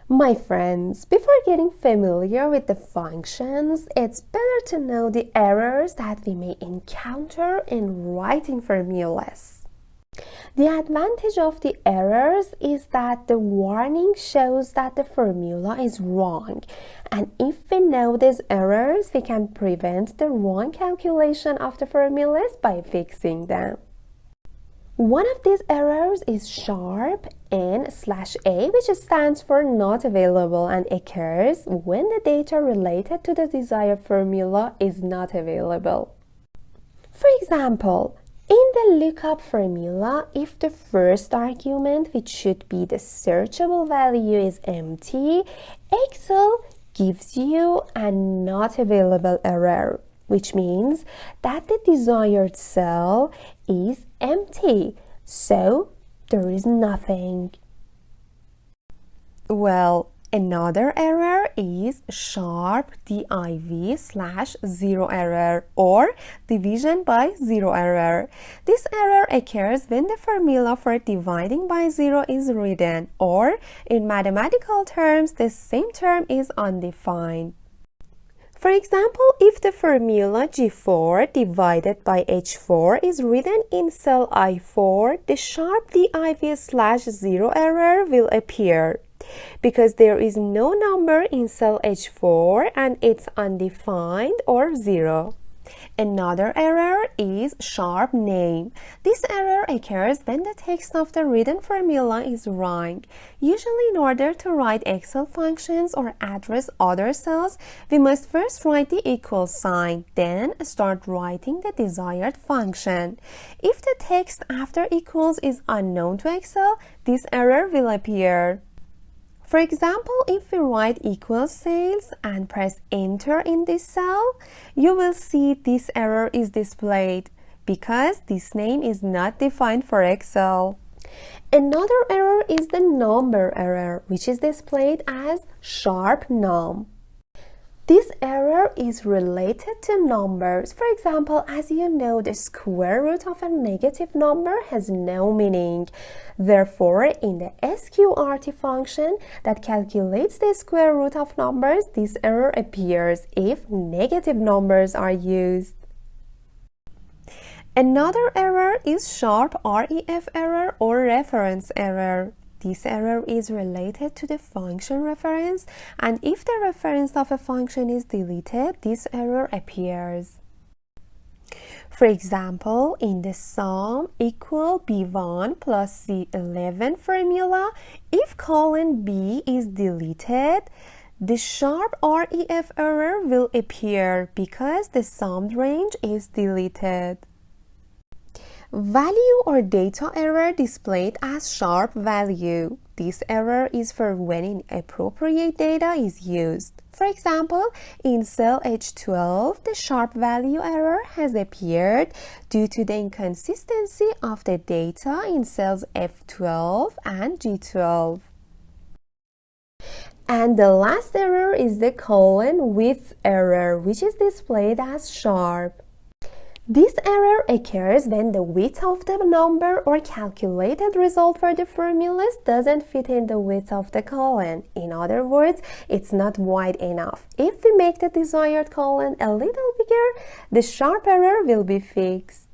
My friends, before getting familiar with the functions, it's better to know the errors that we may encounter in writing formulas. The advantage of the errors is that the warning shows that the formula is wrong, and if we know these errors, we can prevent the wrong calculation of the formulas by fixing them. One of these errors is sharp n/a, which stands for not available and occurs when the data related to the desired formula is not available. For example, in the lookup formula, if the first argument, which should be the searchable value, is empty, Excel gives you a not available error, which means that the desired cell is empty, so there is nothing. Well, another error is sharp div/0 error or division by 0 error. This error occurs when the formula for dividing by 0 is written, or in mathematical terms, the same term is undefined. For example, if the formula G4 divided by H4 is written in cell I4, the sharp div/0 error will appear because there is no number in cell H4 and it's undefined or 0. Another error is sharp name. This error occurs when the text of the written formula is wrong. Usually, in order to write Excel functions or address other cells, we must first write the equal sign, then start writing the desired function. If the text after equals is unknown to Excel, this error will appear. For example, if we write equals sales and press enter in this cell, you will see this error is displayed because this name is not defined for Excel. Another error is the number error, which is displayed as sharp num. This error is related to numbers. For example, as you know, the square root of a negative number has no meaning. Therefore, in the sqrt function that calculates the square root of numbers, this error appears if negative numbers are used. Another error is sharp ref error or reference error. This error is related to the function reference, and if the reference of a function is deleted, this error appears. For example, in the sum equal b1 plus c11 formula, if colon b is deleted, the sharp ref error will appear because the summed range is deleted. Value or data error displayed as sharp value. This error is for when inappropriate data is used. For example, in cell H12, the sharp value error has appeared due to the inconsistency of the data in cells F12 and G12. And the last error is the colon width error, which is displayed as sharp. This error occurs when the width of the number or calculated result for the formulas doesn't fit in the width of the colon. In other words, it's not wide enough. If we make the desired colon a little bigger, the sharp error will be fixed.